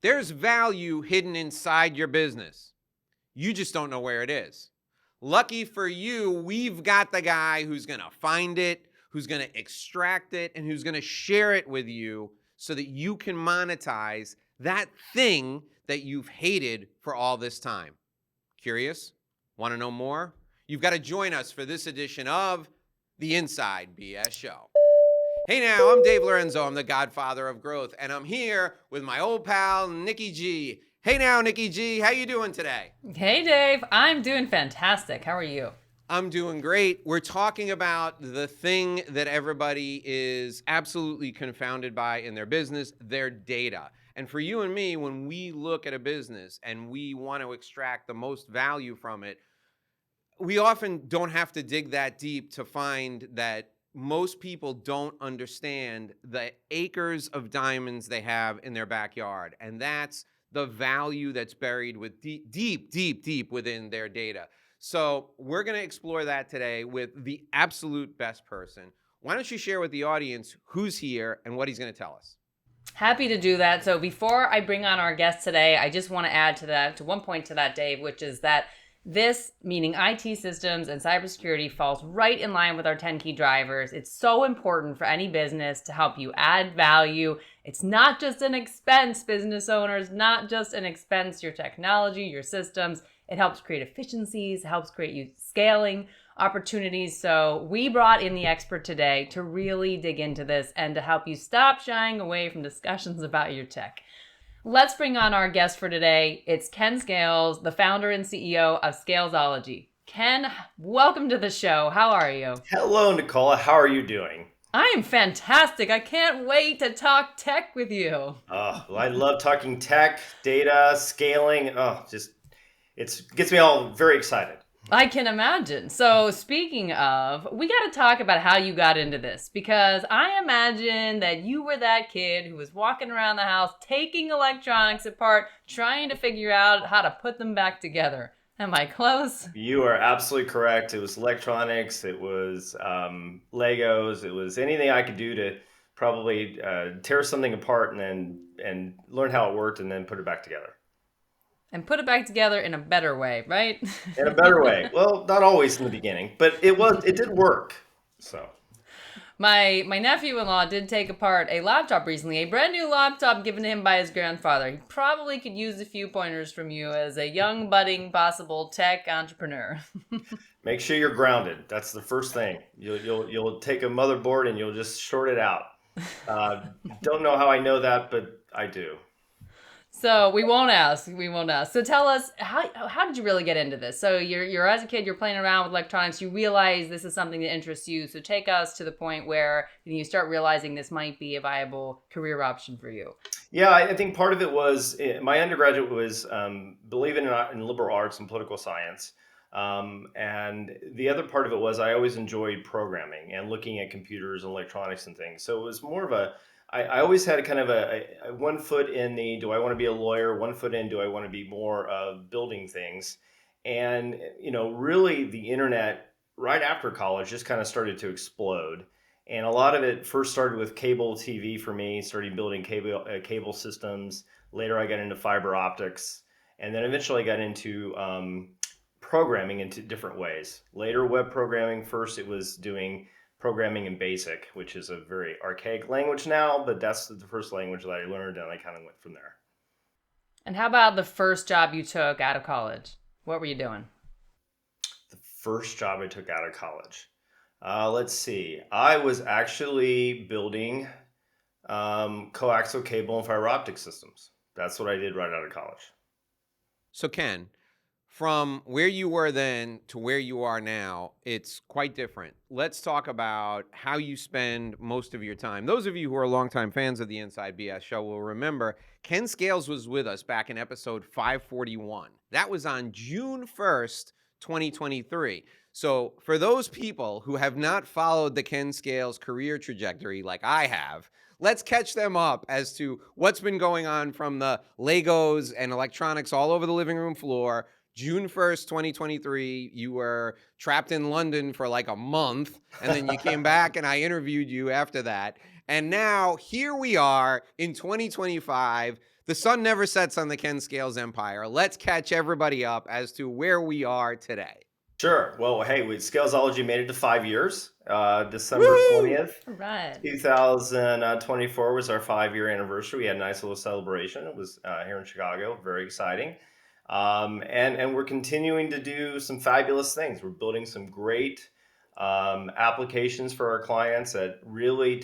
There's value hidden inside your business. You just don't know where it is. Lucky for you, we've got the guy who's going to find it, who's going to extract it, and who's going to share it with you so that you can monetize that thing that you've hated for all this time. Curious? Want to know more? You've got to join us for this edition of the Inside BS Show. Hey now, I'm Dave Lorenzo. I'm the godfather of growth, and I'm here with my old pal, Nikki G. Hey now, Nikki G, how you doing today? Hey Dave, I'm doing fantastic. How are you? I'm doing great. We're talking about the thing that everybody is absolutely confounded by in their business, their data. And for you and me, when we look at a business and we want to extract the most value from it, we often don't have to dig that deep to find that most people don't understand the acres of diamonds they have in their backyard. And that's the value that's buried with deep within their data. So we're going to explore that today with the absolute best person. Why don't you share with the audience who's here and what he's going to tell us? Happy to do that. So before I bring on our guest today, I just want to add to one point to that, Dave, which is that this, meaning IT systems and cybersecurity, falls right in line with our 10 key drivers. It's so important for any business to help you add value. It's not just an expense, business owners, not just an expense, your technology, your systems. It helps create efficiencies, helps create you scaling opportunities. So we brought in the expert today to really dig into this and to help you stop shying away from discussions about your tech. Let's bring on our guest for today. It's Ken Scales, the founder and CEO of Scalesology. Ken, welcome to the show. How are you? Hello, Nicola. How are you doing? I am fantastic. I can't wait to talk tech with you. Well, I love talking tech, data, scaling. It gets me all very excited. I can imagine. So speaking of, we got to talk about how you got into this, because I imagine that you were that kid who was walking around the house, taking electronics apart, trying to figure out how to put them back together. Am I close? You are absolutely correct. It was electronics. It was Legos. It was anything I could do to probably tear something apart and learn how it worked and then put it back together. And put it back together in a better way, right? In a better way. Well, not always in the beginning, but it did work. So my nephew-in-law did take apart a laptop recently, a brand new laptop given to him by his grandfather. He probably could use a few pointers from you as a young, budding, possible tech entrepreneur. Make sure you're grounded. That's the first thing. You'll take a motherboard and you'll just short it out. Don't know how I know that, but I do. So we won't ask. So tell us, how did you really get into this? So you're as a kid, you're playing around with electronics. You realize this is something that interests you. So take us to the point where you start realizing this might be a viable career option for you. Yeah, I think part of it was my undergraduate was believing in liberal arts and political science. And the other part of it was I always enjoyed programming and looking at computers and electronics and things. So it was more of I always had a kind of a 1 foot in the, do I want to be a lawyer? 1 foot in, do I want to be more of building things? And, really the internet right after college just kind of started to explode. And a lot of it first started with cable TV for me, started building cable systems. Later I got into fiber optics, and then eventually I got into programming into different ways. Later web programming. First it was doing programming in BASIC, which is a very archaic language now, but that's the first language that I learned, and I kind of went from there. And how about the first job you took out of college? What were you doing? The first job I took out of college. Let's see. I was actually building coaxial cable and fiber optic systems. That's what I did right out of college. So Ken, from where you were then to where you are now, it's quite different. Let's talk about how you spend most of your time. Those of you who are longtime fans of the Inside BS Show will remember Ken Scales was with us back in episode 541. That was on June 1st, 2023. So for those people who have not followed the Ken Scales career trajectory like I have, let's catch them up as to what's been going on from the Legos and electronics all over the living room floor. June 1st, 2023, you were trapped in London for like a month, and then you came back and I interviewed you after that. And now here we are in 2025. The sun never sets on the Ken Scales empire. Let's catch everybody up as to where we are today. Sure. Well, hey, with Scalesology made it to 5 years. December Woo! 20th, All right. 2024 was our 5 year anniversary. We had a nice little celebration. It was here in Chicago, very exciting. And we're continuing to do some fabulous things. We're building some great applications for our clients that really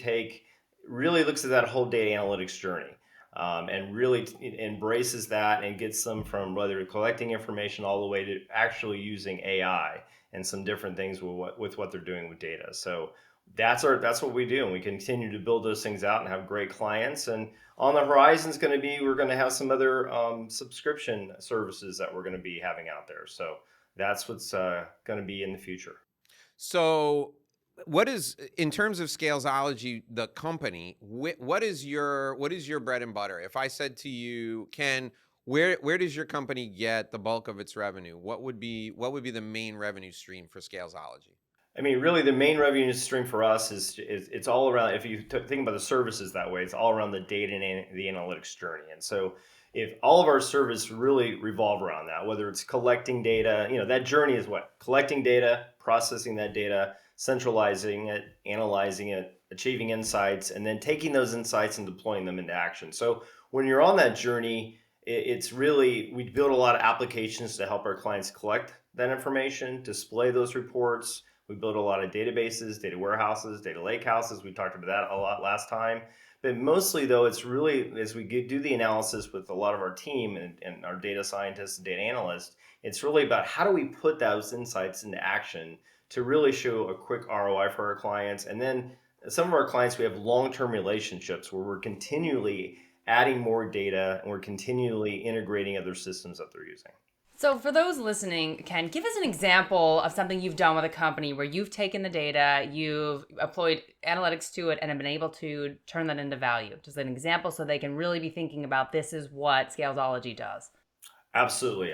looks at that whole data analytics journey. And really embraces that and gets them from whether collecting information all the way to actually using AI and some different things with what they're doing with data. So that's what we do, and we continue to build those things out and have great clients. And on the horizon is going to be we're going to have some other subscription services that we're going to be having out there. So that's what's going to be in the future. So, what is in terms of Scalesology, the company? What is your bread and butter? If I said to you, Ken, where does your company get the bulk of its revenue? What would be the main revenue stream for Scalesology? I mean, really, the main revenue stream for us is it's all around. If you think about the services that way, it's all around the data and the analytics journey. And so, if all of our service really revolve around that, whether it's collecting data, that journey is what collecting data, processing that data, centralizing it, analyzing it, achieving insights, and then taking those insights and deploying them into action. So, when you're on that journey, it's really we build a lot of applications to help our clients collect that information, display those reports. We build a lot of databases, data warehouses, data lakehouses. We talked about that a lot last time. But mostly, though, it's really as we do the analysis with a lot of our team and our data scientists and data analysts, it's really about how do we put those insights into action to really show a quick ROI for our clients. And then some of our clients, we have long-term relationships where we're continually adding more data and we're continually integrating other systems that they're using. So, for those listening, Ken, give us an example of something you've done with a company where you've taken the data, you've employed analytics to it, and have been able to turn that into value. Just an example so they can really be thinking about this is what Scalesology does. Absolutely.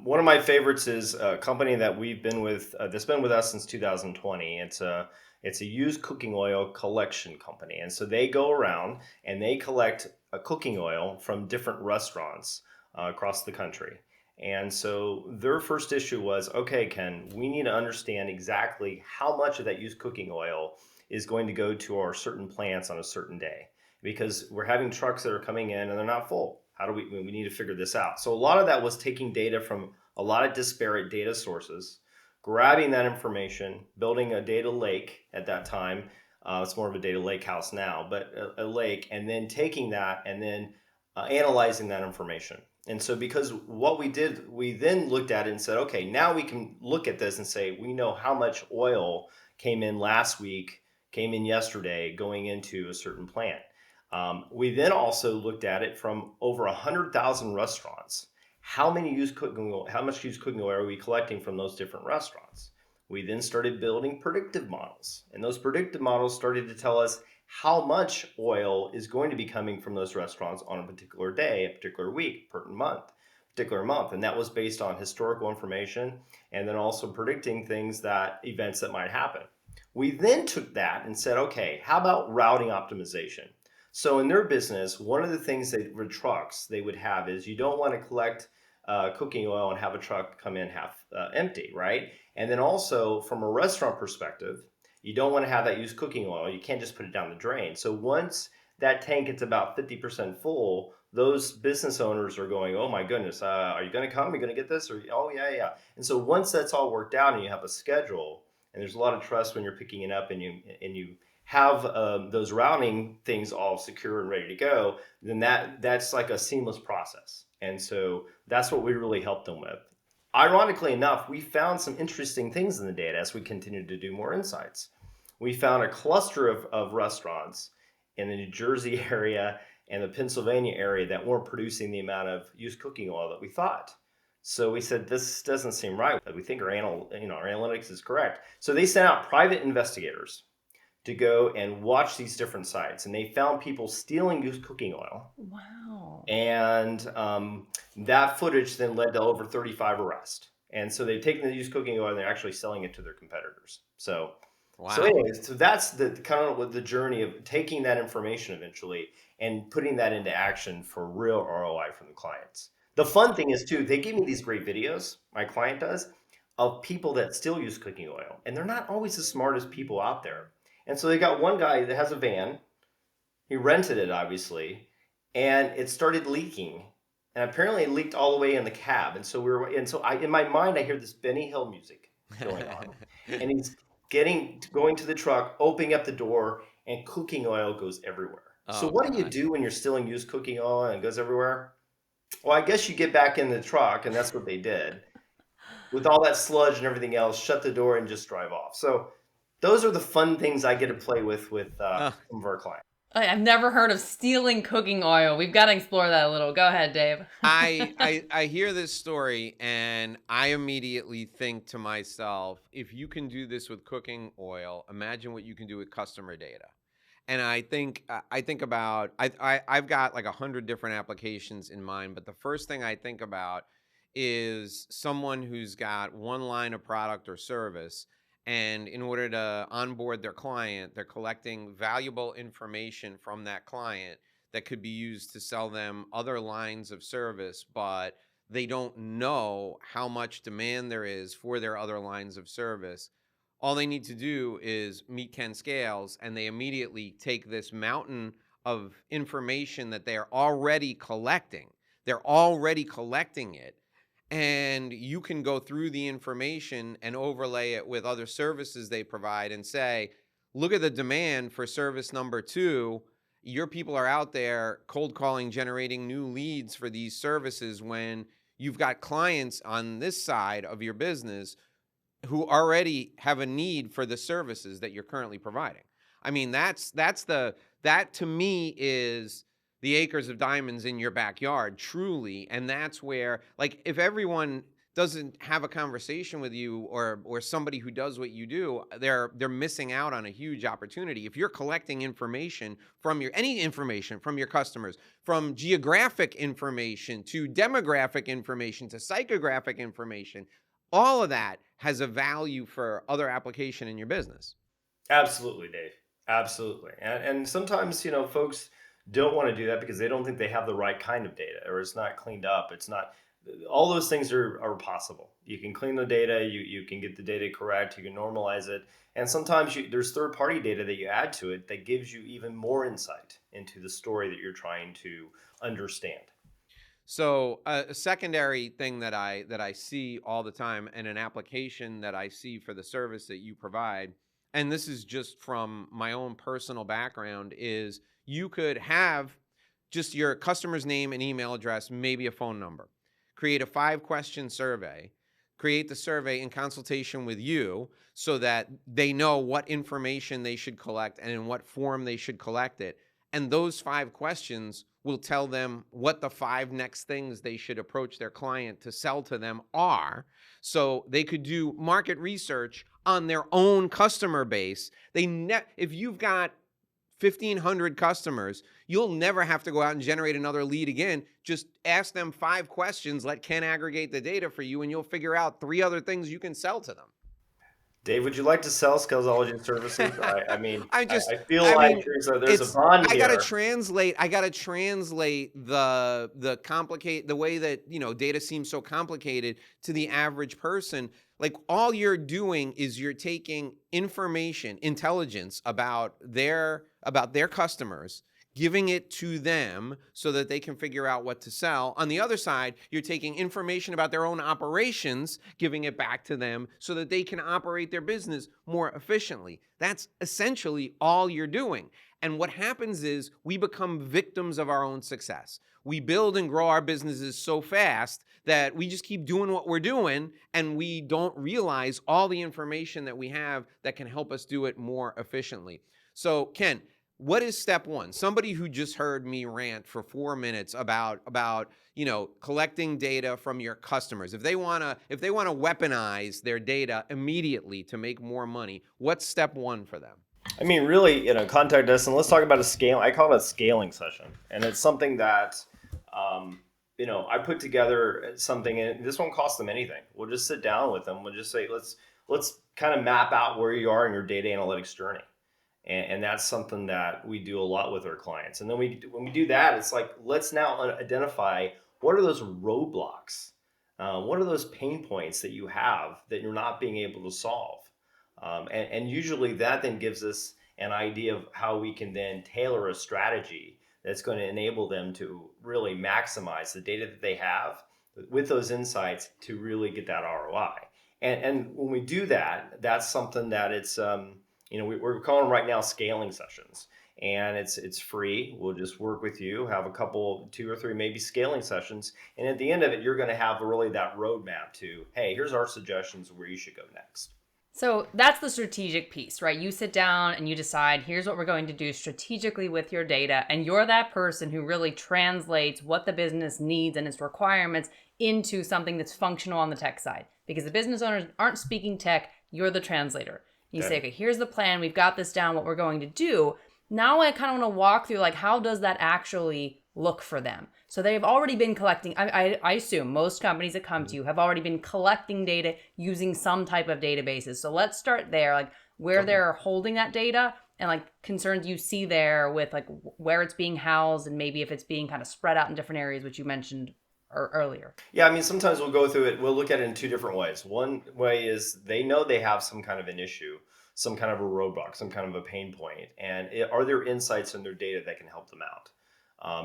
One of my favorites is a company that we've been with that's been with us since 2020. It's a used cooking oil collection company, and so they go around and they collect cooking oil from different restaurants across the country. And so their first issue was, okay, Ken, we need to understand exactly how much of that used cooking oil is going to go to our certain plants on a certain day because we're having trucks that are coming in and they're not full. How do we need to figure this out? So a lot of that was taking data from a lot of disparate data sources, grabbing that information, building a data lake at that time. It's more of a data lake house now, but a lake, and then taking that and then analyzing that information. And so because what we did, we then looked at it and said, okay, now we can look at this and say, we know how much oil came in last week, came in yesterday, going into a certain plant. We then also looked at it from over 100,000 restaurants. How much used cooking oil are we collecting from those different restaurants? We then started building predictive models, and those predictive models started to tell us how much oil is going to be coming from those restaurants on a particular day, a particular week, particular month. And that was based on historical information and then also predicting events that might happen. We then took that and said, okay, how about routing optimization? So in their business, one of the things with trucks they would have is you don't want to collect cooking oil and have a truck come in half empty, right? And then also from a restaurant perspective, you don't want to have that used cooking oil. You can't just put it down the drain. So once that tank gets about 50% full, those business owners are going, oh my goodness, are you going to come? Are you going to get this? Or oh yeah, yeah. And so once that's all worked out and you have a schedule, and there's a lot of trust when you're picking it up, and you have those routing things all secure and ready to go, then that's like a seamless process. And so that's what we really helped them with. Ironically enough, we found some interesting things in the data as we continued to do more insights. We found a cluster of restaurants in the New Jersey area and the Pennsylvania area that weren't producing the amount of used cooking oil that we thought. So we said, this doesn't seem right. We think our analytics is correct. So they sent out private investigators to go and watch these different sites, and they found people stealing used cooking oil. Wow. And that footage then led to over 35 arrests. And so they've taken the used cooking oil and they're actually selling it to their competitors. So So, Wow. anyways, so that's the kind of what the journey of taking that information eventually and putting that into action for real ROI from the clients. The fun thing is too, they give me these great videos, my client does, of people that still use cooking oil, and they're not always the smartest people out there. And so they got one guy that has a van. He rented it, obviously, and it started leaking. And apparently it leaked all the way in the cab. And so in my mind, I hear this Benny Hill music going on. And he's going to the truck, opening up the door, and cooking oil goes everywhere. So Oh what do you gosh. do when you're stealing used cooking oil and it goes everywhere? Well, I guess you get back in the truck, and that's what they did. With all that sludge and everything else, shut the door and just drive off. So those are the fun things I get to play with Uh, some of our clients. I've never heard of stealing cooking oil. We've got to explore that a little. Go ahead, Dave. I hear this story and I immediately think to myself, if you can do this with cooking oil, imagine what you can do with customer data. And I think about I've got like 100 different applications in mind, but the first thing I think about is someone who's got one line of product or service, and in order to onboard their client, they're collecting valuable information from that client that could be used to sell them other lines of service, but they don't know how much demand there is for their other lines of service. All they need to do is meet Ken Scales, and they immediately take this mountain of information that they're already collecting. They're already collecting it. And you can go through the information and overlay it with other services they provide and say, look at the demand for service number 2. Your people are out there cold calling, generating new leads for these services when you've got clients on this side of your business who already have a need for the services that you're currently providing. I mean, that to me is the acres of diamonds in your backyard, truly. And that's where, like, if everyone doesn't have a conversation with you, or somebody who does what you do, they're missing out on a huge opportunity. If you're collecting information from any information from your customers, from geographic information to demographic information to psychographic information, all of that has a value for other application in your business. Absolutely, Dave. Absolutely. And sometimes, folks don't want to do that because they don't think they have the right kind of data, or it's not cleaned up. It's not, all those things are possible. You can clean the data, you can get the data correct, you can normalize it. And sometimes there's third party data that you add to it that gives you even more insight into the story that you're trying to understand. So a secondary thing that I see all the time, and an application that I see for the service that you provide, and this is just from my own personal background, is you could have just your customer's name and email address, maybe a phone number. Create a 5-question survey. Create the survey in consultation with you so that they know what information they should collect and in what form they should collect it. And those 5 questions will tell them what the 5 next things they should approach their client to sell to them are. So they could do market research on their own customer base. If you've got 1,500 customers, you'll never have to go out and generate another lead again. Just ask them 5 questions, let Ken aggregate the data for you, and you'll figure out 3 other things you can sell to them. Dave, would you like to sell Scalesology services? I mean, I just, I feel I like mean, there's a it's bond I gotta here. translate. I gotta translate the way that data seems so complicated to the average person. Like, all you're doing is you're taking information, intelligence about their customers, giving it to them so that they can figure out what to sell. On the other side, you're taking information about their own operations, giving it back to them so that they can operate their business more efficiently. That's essentially all you're doing. And what happens is we become victims of our own success. We build and grow our businesses so fast that we just keep doing what we're doing, and we don't realize all the information that we have that can help us do it more efficiently. So, Ken, what is step one? Somebody who just heard me rant for 4 minutes about collecting data from your customers. If they wanna weaponize their data immediately to make more money, what's step one for them? I mean, really, contact us and let's talk about a scale. I call it a scaling session, and it's something that, I put together something, and this won't cost them anything. We'll just sit down with them. We'll just say, let's let's kind of map out where you are in your data analytics journey. And that's something that we do a lot with our clients. And then when we do that, it's like, let's now identify what are those roadblocks, what are those pain points that you have that you're not being able to solve. And usually that then gives us an idea of how we can then tailor a strategy that's going to enable them to really maximize the data that they have with those insights to really get that ROI. And when we do that, that's something that it's we're calling them right now scaling sessions, and it's free. We'll just work with you, have a couple, 2 or 3 maybe scaling sessions, and at the end of it, you're going to have really that roadmap to, hey, here's our suggestions where you should go next. So that's the strategic piece, right? You sit down and you decide, here's what we're going to do strategically with your data. And you're that person who really translates what the business needs and its requirements into something that's functional on the tech side. Because the business owners aren't speaking tech, you're the translator. You say, okay, here's the plan. We've got this down, what we're going to do. Now I kind of want to walk through, like, how does that actually look for them? So they've already been collecting. I assume most companies that come to you have already been collecting data using some type of databases. So let's start there, like where they're holding that data and like concerns you see there with like where it's being housed and maybe if it's being kind of spread out in different areas, which you mentioned earlier. Yeah, I mean, sometimes we'll go through it, we'll look at it in 2 different ways. One way is they know they have some kind of an issue, some kind of a roadblock, some kind of a pain point, and are there insights in their data that can help them out?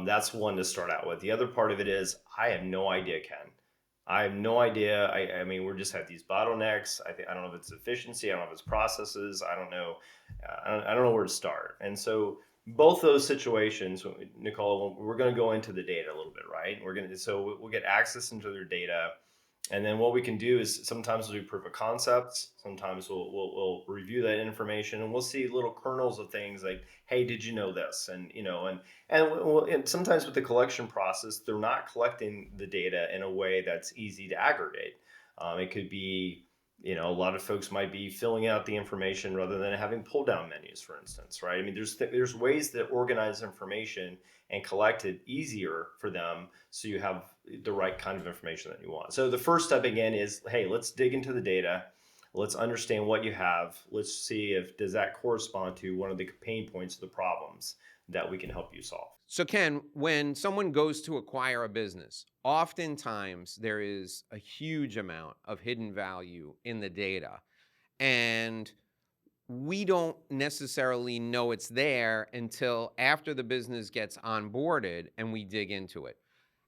That's one to start out with. The other part of it is, I have no idea, Ken. I have no idea. I mean, we just have these bottlenecks. I don't know if it's efficiency. I don't know if it's processes. I don't know. I don't know where to start. And so both those situations, Nicole, we're going to go into the data a little bit, right? We'll get access into their data, and then what we can do is sometimes we'll do proof of concepts. Sometimes we'll review that information, and we'll see little kernels of things like, hey, did you know this? And sometimes with the collection process, they're not collecting the data in a way that's easy to aggregate. It could be, a lot of folks might be filling out the information rather than having pull down menus, for instance, right? I mean, there's ways to organize information and collect it easier for them, so you have the right kind of information that you want. So the first step again is, hey, let's dig into the data. Let's understand what you have. Let's see if does that correspond to one of the pain points of the problems that we can help you solve. So, Ken, when someone goes to acquire a business, oftentimes there is a huge amount of hidden value in the data. And we don't necessarily know it's there until after the business gets onboarded and we dig into it.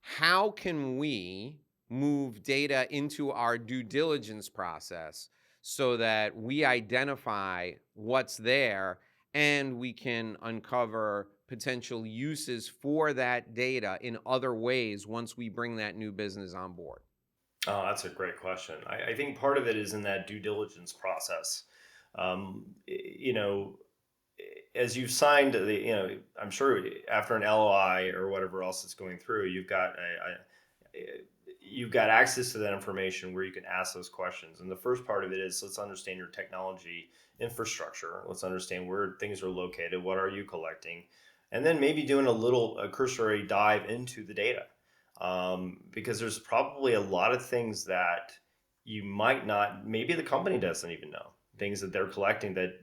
How can we move data into our due diligence process so that we identify what's there and we can uncover potential uses for that data in other ways once we bring that new business on board? Oh, that's a great question. I think part of it is in that due diligence process. You know, as you've signed I'm sure after an LOI or whatever else that's going through, you've got access to that information where you can ask those questions. And the first part of it is, let's understand your technology infrastructure. Let's understand where things are located. What are you collecting? And then maybe doing a cursory dive into the data, because there's probably a lot of things that you might not, maybe the company doesn't even know, things that they're collecting that,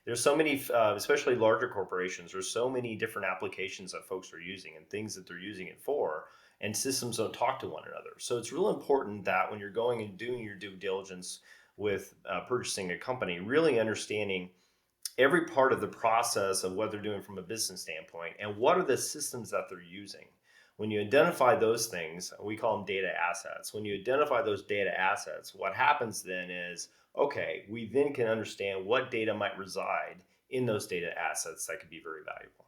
there's so many, especially larger corporations, there's so many different applications that folks are using and things that they're using it for, and systems don't talk to one another. So it's real important that when you're going and doing your due diligence with purchasing a company, really understanding every part of the process of what they're doing from a business standpoint and what are the systems that they're using. When you identify those things, we call them data assets. When you identify those data assets, what happens then is, okay, we then can understand what data might reside in those data assets that could be very valuable.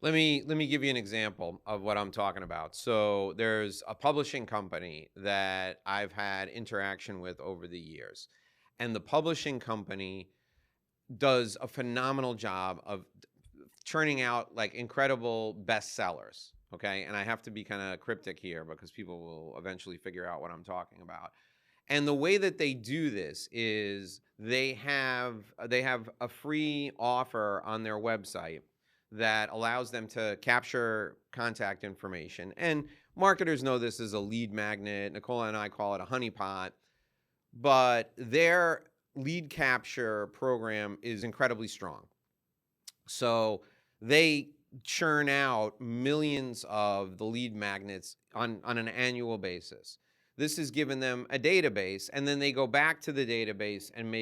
Let me give you an example of what I'm talking about. So there's a publishing company that I've had interaction with over the years. And the publishing company does a phenomenal job of churning out like incredible bestsellers. Okay. And I have to be kind of cryptic here because people will eventually figure out what I'm talking about. And the way that they do this is they have a free offer on their website that allows them to capture contact information. And marketers know this is a lead magnet. Nicola and I call it a honeypot. But their lead capture program is incredibly strong. So they churn out millions of the lead magnets on an annual basis. This has given them a database, and then they go back to the database and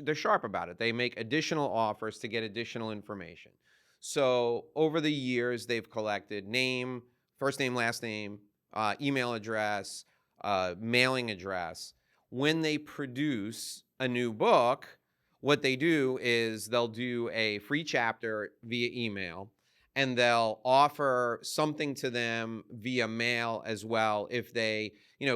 they're sharp about it. They make additional offers to get additional information. So over the years, they've collected name, first name, last name, email address, mailing address. When they produce a new book, what they do is they'll do a free chapter via email, and they'll offer something to them via mail as well if they,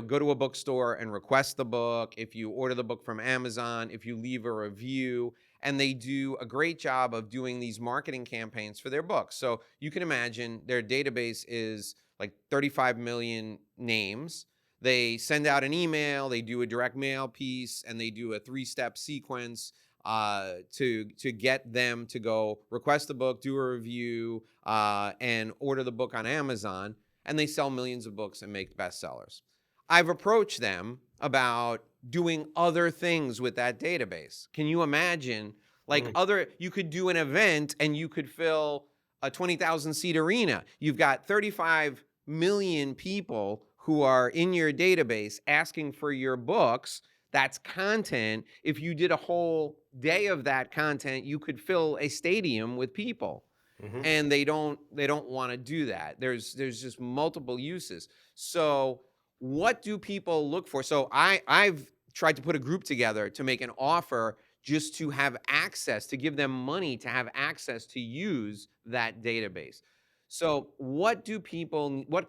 go to a bookstore and request the book, if you order the book from Amazon, if you leave a review. And they do a great job of doing these marketing campaigns for their books. So you can imagine their database is like 35 million names. They send out an email, they do a direct mail piece, and they do a 3-step sequence to get them to go request the book, do a review, and order the book on Amazon. And they sell millions of books and make bestsellers. I've approached them about doing other things with that database. Can you imagine, like, you could do an event and you could fill a 20,000 seat arena. You've got 35 million people who are in your database asking for your books. That's content. If you did a whole day of that content, you could fill a stadium with people. Mm-hmm. And they don't want to do that. There's just multiple uses. So what do people look for? So I've tried to put a group together to make an offer just to have access, to give them money to have access to use that database. So what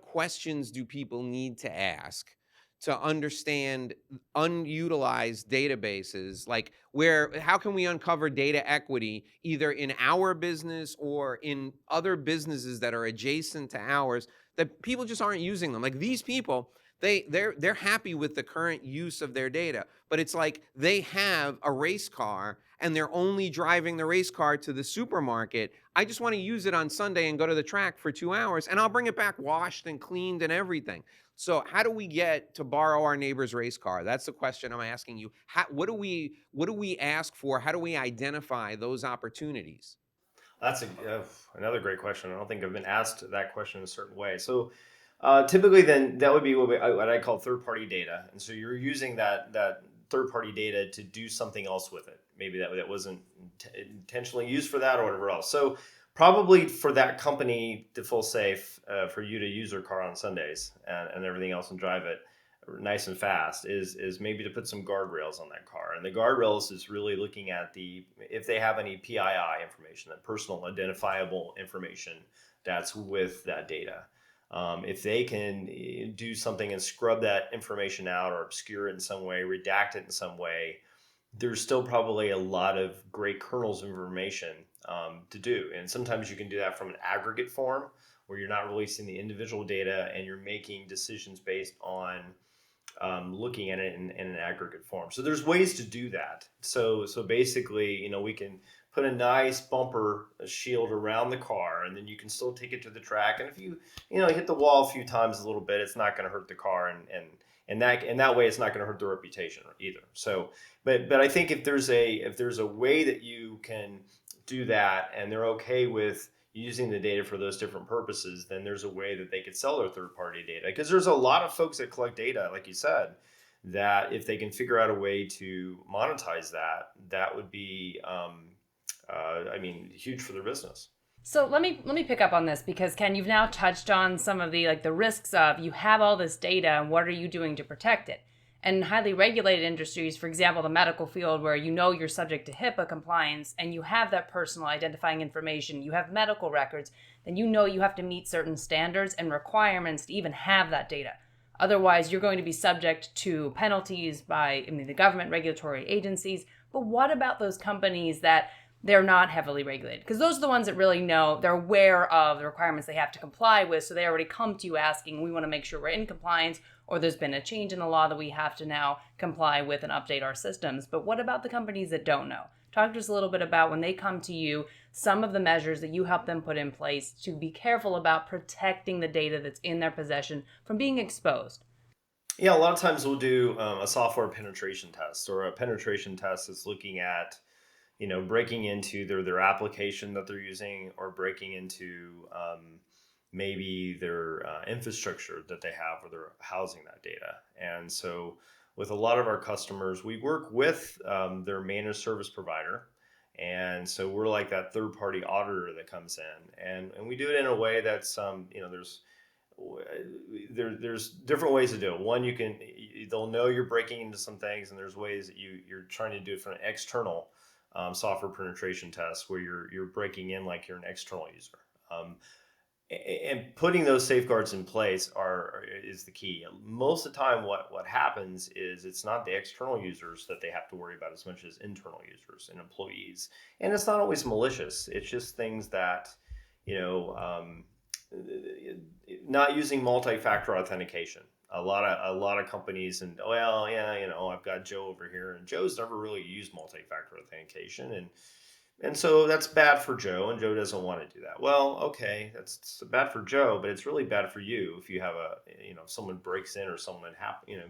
questions do people need to ask to understand unutilized databases? Like, how can we uncover data equity either in our business or in other businesses that are adjacent to ours that people just aren't using them? Like, these people, they're happy with the current use of their data, but it's like they have a race car and they're only driving the race car to the supermarket. I just want to use it on Sunday and go to the track for 2 hours, and I'll bring it back washed and cleaned and everything. So how do we get to borrow our neighbor's race car? That's the question I'm asking you. What do we ask for? How do we identify those opportunities? That's another great question. I don't think I've been asked that question in a certain way. So typically, then that would be what I call third-party data, and so you're using that third-party data to do something else with it. Maybe that wasn't intentionally used for that or whatever else. So probably for that company to feel safe for you to use their car on Sundays and everything else and drive it nice and fast is maybe to put some guardrails on that car. And the guardrails is really looking at if they have any PII information, that personal identifiable information that's with that data. If they can do something and scrub that information out or obscure it in some way, redact it in some way, there's still probably a lot of great kernels of information to do. And sometimes you can do that from an aggregate form where you're not releasing the individual data and you're making decisions based on looking at it in an aggregate form. So there's ways to do that. So basically, we can put a nice bumper shield around the car, and then you can still take it to the track. And if you hit the wall a few times a little bit, it's not going to hurt the car, and that way it's not going to hurt the reputation either. So, but I think if there's a way that you can do that, and they're okay with using the data for those different purposes, then there's a way that they could sell their third-party data. Because there's a lot of folks that collect data, like you said, that if they can figure out a way to monetize that would be, huge for their business. So let me pick up on this because Ken, you've now touched on some of the risks of you have all this data and what are you doing to protect it? And in highly regulated industries, for example, the medical field, where you're subject to HIPAA compliance and you have that personal identifying information, you have medical records, then you have to meet certain standards and requirements to even have that data. Otherwise, you're going to be subject to penalties by the government regulatory agencies. But what about those companies that they're not heavily regulated? Because those are the ones that really know, they're aware of the requirements they have to comply with. So they already come to you asking, we want to make sure we're in compliance, or there's been a change in the law that we have to now comply with and update our systems. But what about the companies that don't know? Talk to us a little bit about when they come to you, some of the measures that you help them put in place to be careful about protecting the data that's in their possession from being exposed. Yeah, a lot of times we'll do a software penetration test, or a penetration test is looking at, breaking into their application that they're using, or breaking into maybe their infrastructure that they have where they're housing that data. And so, with a lot of our customers, we work with their managed service provider. And so we're like that third party auditor that comes in, and we do it in a way that's, there's different ways to do it. One, they'll know you're breaking into some things, and there's ways that you're trying to do it for an external software penetration test where you're breaking in like you're an external user. And putting those safeguards in place is the key. Most of the time, what happens is it's not the external users that they have to worry about as much as internal users and employees, and it's not always malicious. It's just things that, you know, not using multi-factor authentication. A lot of companies, and well, yeah, I've got Joe over here, and Joe's never really used multi-factor authentication, and so that's bad for Joe, and Joe doesn't want to do that. Well, okay, that's bad for Joe, but it's really bad for you if you have if someone breaks in, or someone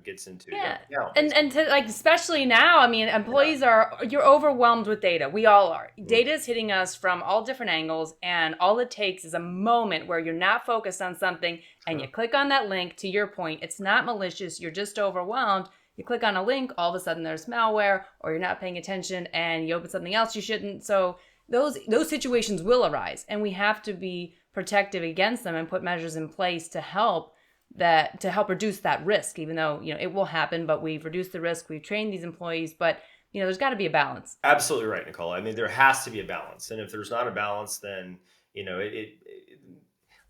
gets into your Yeah. account, And basically. to, like, especially now, I mean, Yeah, employees you're overwhelmed with data. We all are. mm, Data is hitting us from all different angles, and all it takes is a moment where you're not focused on something and you sure. click on that link. To your point, it's not malicious, you're just overwhelmed. You click on a link, all of a sudden there's malware, or you're not paying attention and you open something else you shouldn't. So those situations will arise, and we have to be protective against them and put measures in place to help reduce that risk, even though it will happen, but we've reduced the risk, we've trained these employees, but there's got to be a balance. Absolutely right, Nicole. I mean, there has to be a balance, and if there's not a balance, then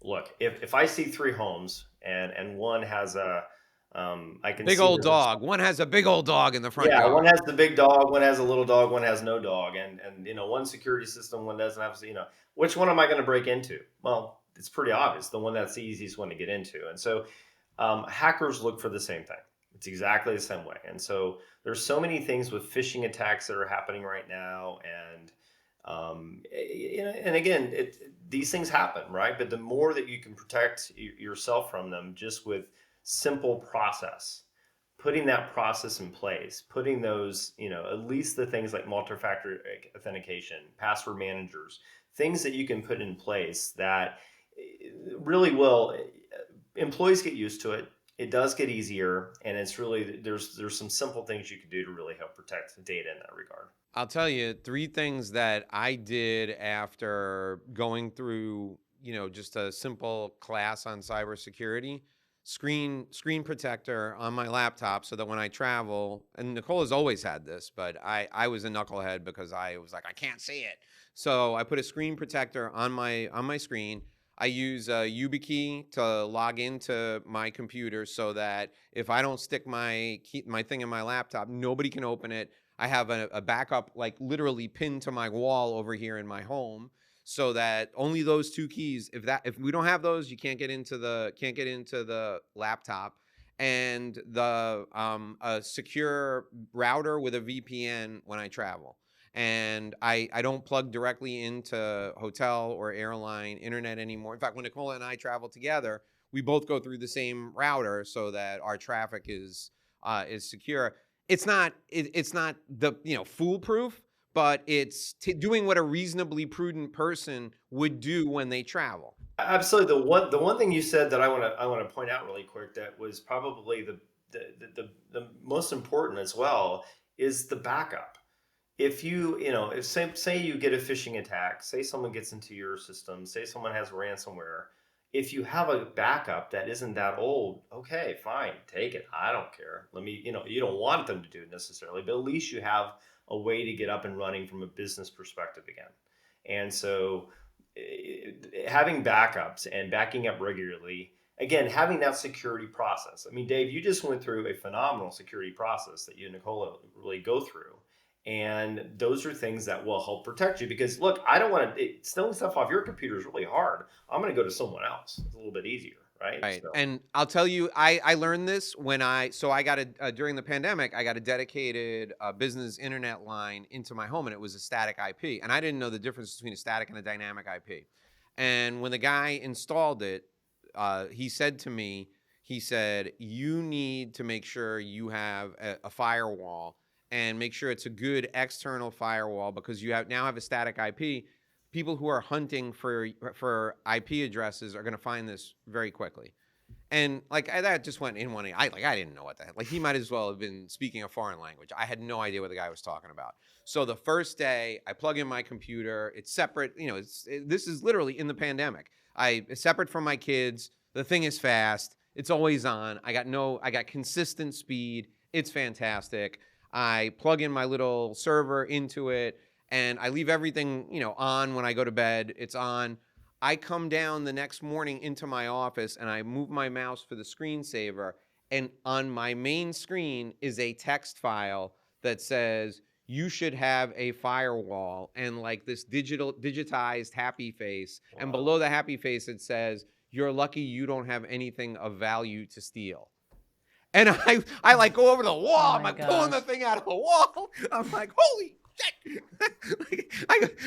look. If I see three homes, and one has I can Big see old there's a dog. One has a big old dog in the front Yeah, one yard. has the big dog, one has a little dog, one has no dog, and one security system, one doesn't have. Which one am I going to break into? Well, it's pretty obvious. The one that's the easiest one to get into, and so hackers look for the same thing. It's exactly the same way, and so there's so many things with phishing attacks that are happening right now, and and again, these things happen, right? But the more that you can protect yourself from them, just with simple process, putting that process in place, putting those, at least the things like multi-factor authentication, password managers, things that you can put in place that really will, employees get used to it. It does get easier, and it's really, there's some simple things you can do to really help protect data in that regard. I'll tell you three things that I did after going through, just a simple class on cybersecurity. Screen protector on my laptop so that when I travel, and Nicole has always had this, but I was a knucklehead because I was like, I can't see it. So I put a screen protector on my screen. I use a YubiKey to log into my computer so that if I don't stick my thing in my laptop, nobody can open it. I have a backup, like literally pinned to my wall over here in my home, so that only those two keys. If we don't have those, you can't get into the laptop. And the a secure router with a VPN when I travel. And I don't plug directly into hotel or airline internet anymore. In fact, when Nicole and I travel together, we both go through the same router so that our traffic is secure. It's not the foolproof, but it's doing what a reasonably prudent person would do when they travel. Absolutely. The one thing you said that I want to point out really quick, that was probably the most important as well, is the backup. If say you get a phishing attack, say someone gets into your system, say someone has ransomware, if you have a backup that isn't that old, okay, fine, take it. I don't care. You don't want them to do it necessarily, but at least you have a way to get up and running from a business perspective again. And so, having backups and backing up regularly, again, having that security process. I mean, Dave, you just went through a phenomenal security process that you and Nicola really go through. And those are things that will help protect you, because look, I don't want to, stealing stuff off your computer is really hard. I'm going to go to someone else. It's a little bit easier, right? Right. So, And I'll tell you, I learned this so I got during the pandemic, I got a dedicated business internet line into my home, and it was a static IP. And I didn't know the difference between a static and a dynamic IP. And when the guy installed it, he said to me, he said, you need to make sure you have a firewall and make sure it's a good external firewall, because you now have a static IP. People who are hunting for IP addresses are going to find this very quickly. And like that just went in one ear. I didn't know what the heck. Like he might as well have been speaking a foreign language. I had no idea what the guy was talking about. So the first day, I plug in my computer. It's separate. This is literally in the pandemic. It's separate from my kids. The thing is fast. It's always on. I got consistent speed. It's fantastic. I plug in my little server into it, and I leave everything on when I go to bed. It's on. I come down the next morning into my office and I move my mouse for the screensaver, and on my main screen is a text file that says you should have a firewall, and like this digitized happy face. Wow. And below the happy face it says you're lucky you don't have anything of value to steal. And I like go over the wall. I'm like pulling the thing out of the wall. I'm like, holy shit.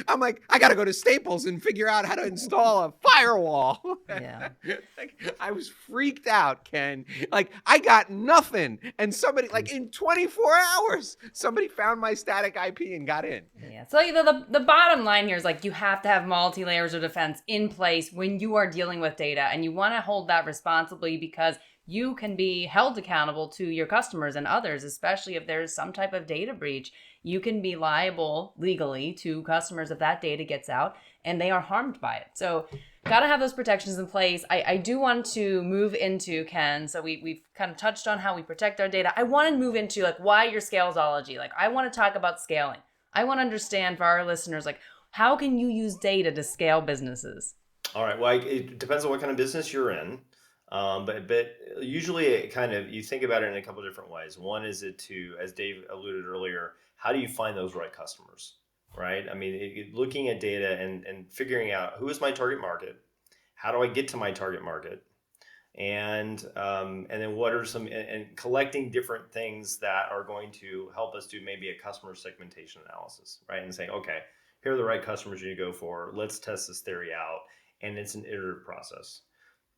I'm like, I gotta go to Staples and figure out how to install a firewall. Yeah. I was freaked out, Ken. Like I got nothing. And somebody, like in 24 hours, somebody found my static IP and got in. Yeah. So the bottom line here is like you have to have multi-layers of defense in place when you are dealing with data, and you want to hold that responsibly, because you can be held accountable to your customers and others, especially if there's some type of data breach. You can be liable legally to customers if that data gets out and they are harmed by it. So got to have those protections in place. I do want to move into, Ken, so we've kind of touched on how we protect our data. I want to move into like why your Scalesology. Like I want to talk about scaling. I want to understand for our listeners, like how can you use data to scale businesses? All right. Well, it depends on what kind of business you're in. But usually it kind of, you think about it in a couple of different ways. One is as Dave alluded earlier, how do you find those right customers, right? I mean, looking at data and figuring out who is my target market, how do I get to my target market, and then what are and collecting different things that are going to help us do maybe a customer segmentation analysis, right? And saying, okay, here are the right customers you need to go for. Let's test this theory out. And it's an iterative process.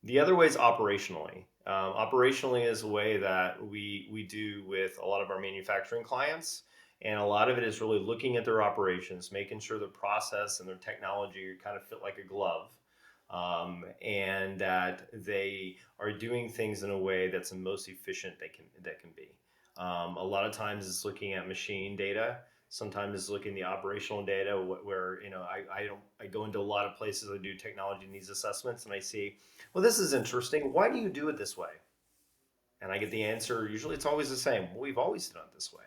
The other way is operationally. Operationally is a way that we do with a lot of our manufacturing clients. And a lot of it is really looking at their operations, making sure their process and their technology kind of fit like a glove. And that they are doing things in a way that's the most efficient that can be. A lot of times it's looking at machine data. Sometimes it's looking at the operational data where I go into a lot of places. I do technology needs assessments and I see, well, this is interesting. Why do you do it this way? And I get the answer. Usually it's always the same. Well, we've always done it this way.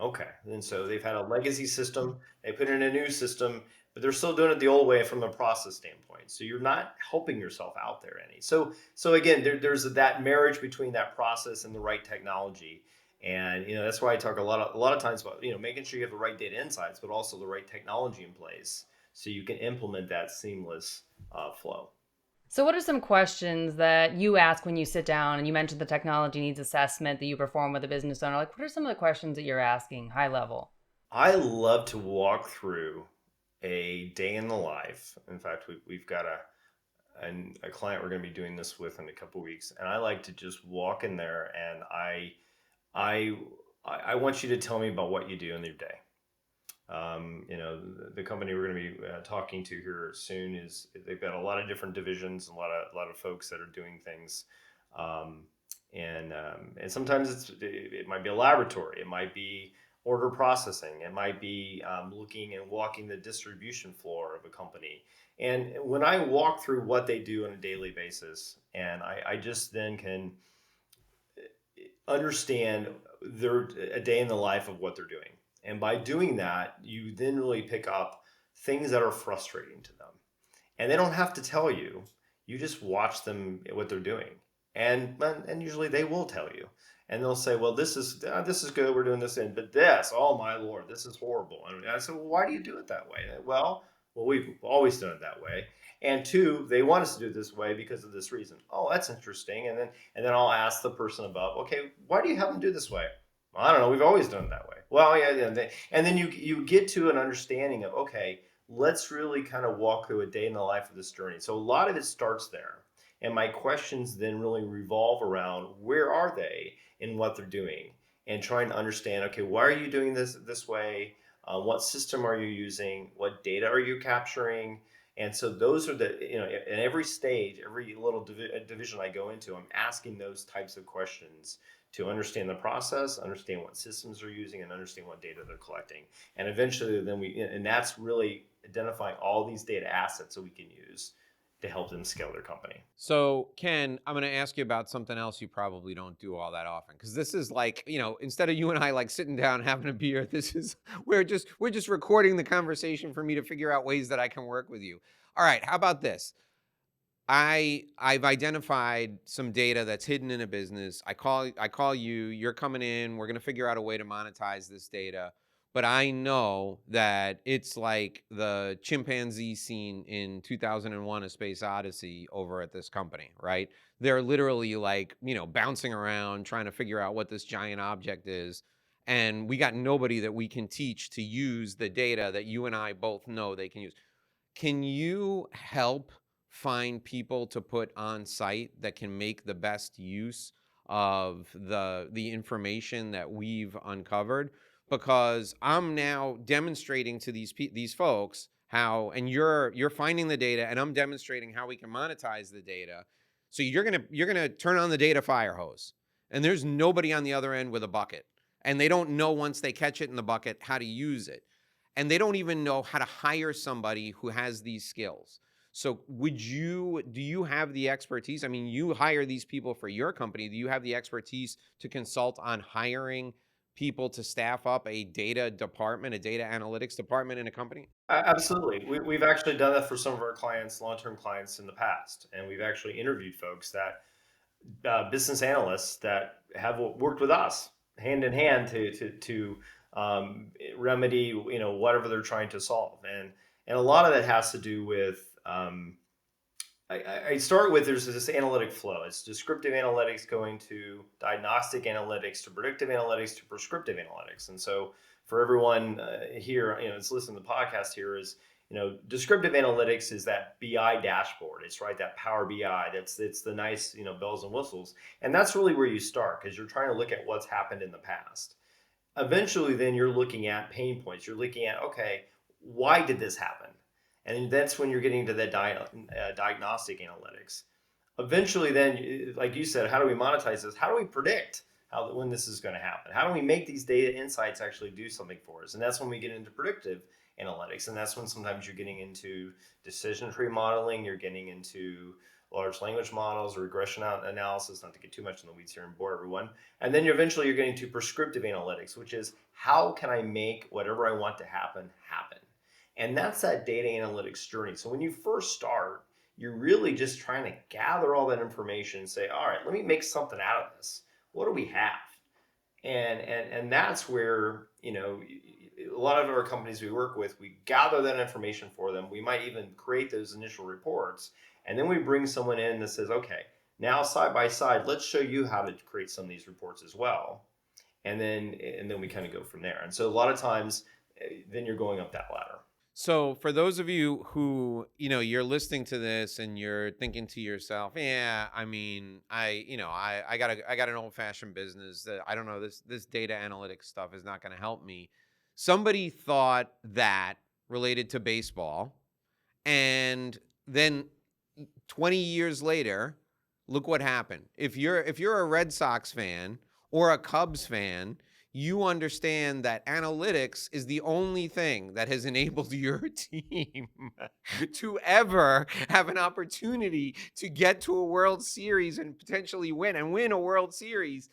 Okay. And so they've had a legacy system. They put in a new system, but they're still doing it the old way from a process standpoint. So you're not helping yourself out there any. So again, there's that marriage between that process and the right technology. And that's why I talk a lot of times about making sure you have the right data insights, but also the right technology in place so you can implement that seamless flow. So what are some questions that you ask when you sit down? And you mentioned the technology needs assessment that you perform with a business owner. Like, what are some of the questions that you're asking high level? I love to walk through a day in the life. In fact, we've got a client we're going to be doing this with in a couple of weeks, and I like to just walk in there and I want you to tell me about what you do in your day. The company we're going to be talking to here soon they've got a lot of different divisions, a lot of folks that are doing things, and sometimes it might be a laboratory, it might be order processing, it might be looking and walking the distribution floor of a company. And when I walk through what they do on a daily basis, and I just then can understand a day in the life of what they're doing. And by doing that, you then really pick up things that are frustrating to them. And they don't have to tell you. You just watch them, what they're doing. And usually they will tell you. And they'll say, well, this is good, we're doing this, but this, oh my Lord, this is horrible. And I said, well, why do you do it that way? Well, we've always done it that way. And two, they want us to do it this way because of this reason. Oh, that's interesting. And then I'll ask the person above, okay, why do you have them do this way? Well, I don't know. We've always done it that way. Well, yeah. And then you get to an understanding of, okay, let's really kind of walk through a day in the life of this journey. So a lot of it starts there. And my questions then really revolve around where are they in what they're doing, and trying to understand, okay, why are you doing this way? What system are you using? What data are you capturing? And so those are the, in every stage, every little division I go into, I'm asking those types of questions to understand the process, understand what systems they're using, and understand what data they're collecting. And eventually, and that's really identifying all these data assets that we can use to help them scale their company. So, Ken, I'm going to ask you about something else you probably don't do all that often, because this is like, instead of you and I like sitting down having a beer, this is we're just recording the conversation for me to figure out ways that I can work with you. All right, how about this? I've identified some data that's hidden in a business. I call you, you're coming in, we're going to figure out a way to monetize this data. But I know that it's like the chimpanzee scene in 2001 A Space Odyssey over at this company, right? They're literally like, bouncing around trying to figure out what this giant object is. And we got nobody that we can teach to use the data that you and I both know they can use. Can you help find people to put on site that can make the best use of the information that we've uncovered? Because I'm now demonstrating to these folks how, and you're finding the data, and I'm demonstrating how we can monetize the data. So you're gonna turn on the data fire hose, and there's nobody on the other end with a bucket, and they don't know once they catch it in the bucket how to use it, and they don't even know how to hire somebody who has these skills. So do you have the expertise? I mean, you hire these people for your company. Do you have the expertise to consult on hiring people to staff up a data department, a data analytics department in a company? Absolutely. We've actually done that for some of our clients, long-term clients in the past. And we've actually interviewed folks that, business analysts that have worked with us hand in hand to remedy, whatever they're trying to solve. And a lot of that has to do with, I start with, there's this analytic flow. It's descriptive analytics going to diagnostic analytics to predictive analytics to prescriptive analytics. And so for everyone here, that's listening to the podcast here, is, descriptive analytics is that BI dashboard. It's right, that Power BI. It's the nice, bells and whistles. And that's really where you start, because you're trying to look at what's happened in the past. Eventually, then you're looking at pain points. You're looking at, okay, why did this happen? And that's when you're getting to the diagnostic analytics. Eventually, then, like you said, how do we monetize this? How do we predict when this is going to happen? How do we make these data insights actually do something for us? And that's when we get into predictive analytics. And that's when sometimes you're getting into decision tree modeling, you're getting into large language models, regression analysis, not to get too much in the weeds here and bore everyone. And then you're getting to prescriptive analytics, which is, how can I make whatever I want to happen happen? And that's that data analytics journey. So when you first start, you're really just trying to gather all that information and say, all right, let me make something out of this. What do we have? And that's where, a lot of our companies we work with, we gather that information for them. We might even create those initial reports, and then we bring someone in that says, okay, now side by side, let's show you how to create some of these reports as well. And then we kind of go from there. And so a lot of times, then you're going up that ladder. So for those of you who, you're listening to this and you're thinking to yourself, yeah, I mean, I got an old-fashioned business that, I don't know, this data analytics stuff is not going to help me. Somebody thought that related to baseball, and then 20 years later, look what happened. If you're a Red Sox fan or a Cubs fan, you understand that analytics is the only thing that has enabled your team to ever have an opportunity to get to a World Series and potentially win a World Series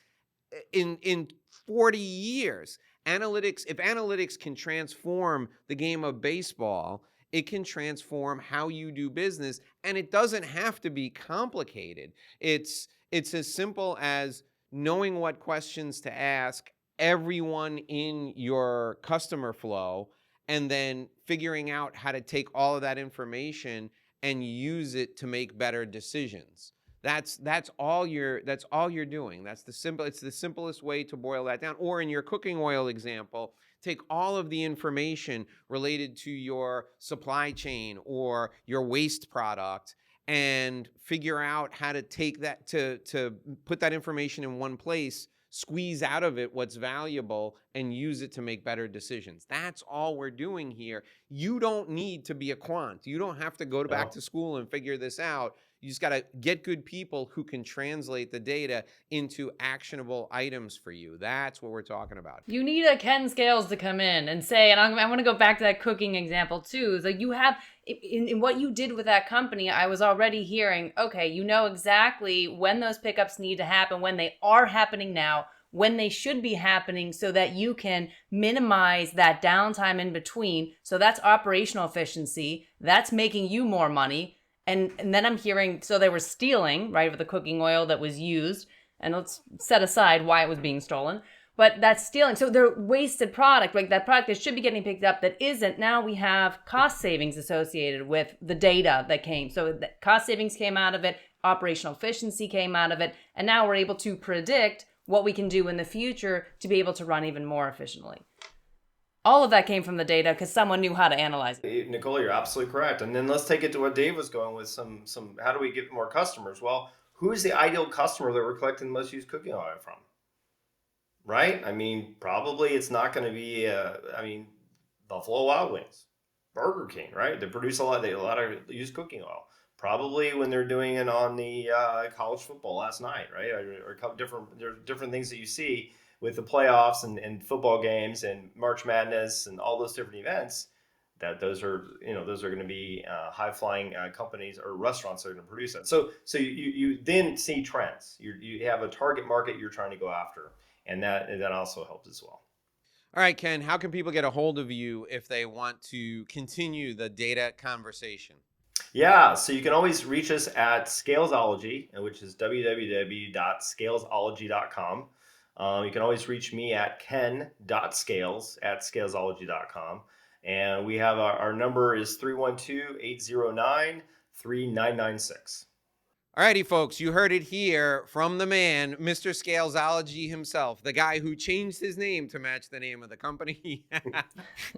in 40 years. If analytics can transform the game of baseball, it can transform how you do business, and it doesn't have to be complicated. It's as simple as knowing what questions to ask everyone in your customer flow, and then figuring out how to take all of that information and use it to make better decisions. That's all you're doing. It's the simplest way to boil that down. Or in your cooking oil example, take all of the information related to your supply chain or your waste product and figure out how to take that to put that information in one place, squeeze out of it what's valuable, and use it to make better decisions. That's all we're doing here. You don't need to be a quant. You don't have to go back No. to school and figure this out. You just got to get good people who can translate the data into actionable items for you. That's what we're talking about. You need a Ken Scales to come in and say, and I want to go back to that cooking example too. Is like you have in what you did with that company, I was already hearing, okay, you know exactly when those pickups need to happen, when they are happening now, when they should be happening, so that you can minimize that downtime in between. So that's operational efficiency. That's making you more money. And then I'm hearing, so they were stealing, right, of the cooking oil that was used. And let's set aside why it was being stolen. But that's stealing. So they're wasted product, like that product that should be getting picked up that isn't. Now we have cost savings associated with the data that came. So the cost savings came out of it, operational efficiency came out of it, and now we're able to predict what we can do in the future to be able to run even more efficiently. All of that came from the data because someone knew how to analyze it. Nicole, you're absolutely correct. And then let's take it to what Dave was going with, some how do we get more customers? Well, who's the ideal customer that we're collecting the most used cooking oil from? Right? I mean, probably it's not going to be, Buffalo Wild Wings, Burger King, right? They produce a lot of used cooking oil. Probably when they're doing it on the college football last night, right? Or a couple there's different things that you see with the playoffs and football games and March Madness and all those different events. That those are going to be high flying companies or restaurants that are going to produce that. So you then see trends. You have a target market you're trying to go after, and that also helps as well. All right, Ken, how can people get a hold of you if they want to continue the data conversation? Yeah, so you can always reach us at Scalesology, which is www.scalesology.com. You can always reach me at ken.scales@scalesology.com. And we have our number is 312-809-3996. All righty, folks, you heard it here from the man, Mr. Scalesology himself, the guy who changed his name to match the name of the company,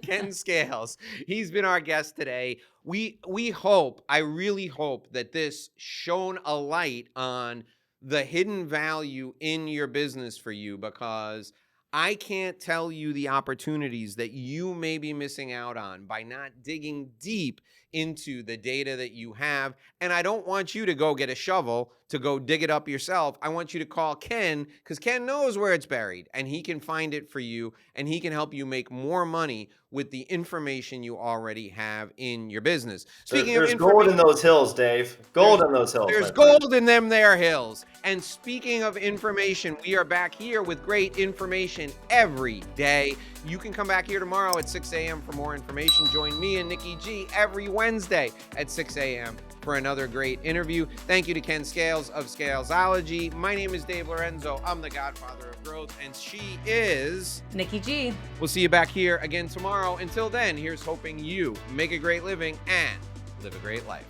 Ken Scales. He's been our guest today. We hope, I really hope that this shone a light on the hidden value in your business for you, because I can't tell you the opportunities that you may be missing out on by not digging deep into the data that you have. And I don't want you to go get a shovel to go dig it up yourself. I want you to call Ken, because Ken knows where it's buried and he can find it for you, and he can help you make more money with the information you already have in your business. There's gold in those hills, Dave. Gold in those hills. There's gold in them there hills. And speaking of information, we are back here with great information every day. You can come back here tomorrow at 6 a.m. for more information. Join me and Nikki G every Wednesday at 6 a.m. for another great interview. Thank you to Ken Scales of Scalesology. My name is Dave Lorenzo. I'm the godfather of growth, and she is Nikki G. We'll see you back here again tomorrow. Until then, here's hoping you make a great living and live a great life.